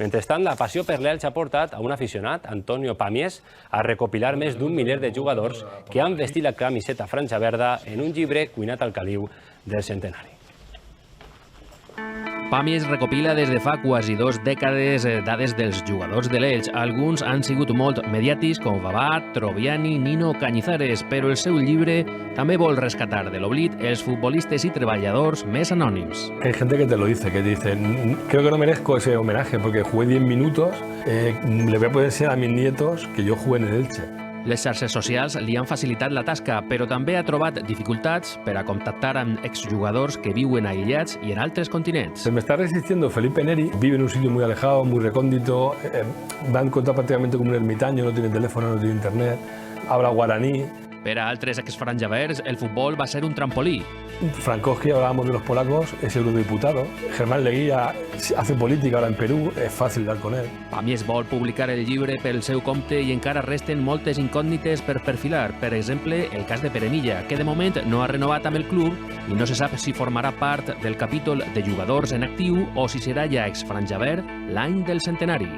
Mentrestant, la passió per l'Elx ha portat a un aficionat, Antonio Pamies, a recopilar més d'un miler de jugadors que han vestit la camiseta franja verda en un llibre cuinat al caliu del centenari. Pamies recopila des de fa quasi 2 dècades dades dels jugadors de l'Elx. Alguns han sigut molt mediàtics, com Babat, Troviani, Nino, Cañizares, però el seu llibre també vol rescatar de l'oblit els futbolistes i treballadors més anònims. Hay gente que te lo dice, que te dice, creo que no merezco ese homenaje porque jugué 10 minutos, le voy a poder enseñar a mis nietos que yo jugué en el Elche. Les xarxes socials li han facilitat la tasca, però també ha trobat dificultats per a contactar amb exjugadors que viuen aïllats i en altres continents. Se me está resistiendo Felipe Neri, vive en un sitio muy alejado, muy recóndito, va a encontrar prácticamente como un ermitaño, no tiene teléfono, no tiene internet, habla guaraní. Per a altres exfranjaverds, el futbol va ser un trampolí. Frankowski, hablábamos de los polacos, es eurodiputado. Germán Leguía hace política ahora en Perú, es fácil dar con él. Pamies vol publicar el llibre pel seu compte i encara resten moltes incògnites per perfilar. Per exemple, el cas de Pere Milla, que de moment no ha renovat amb el club i no se sap si formarà part del capítol de jugadors en actiu o si serà ja exfranjaverd l'any del centenari.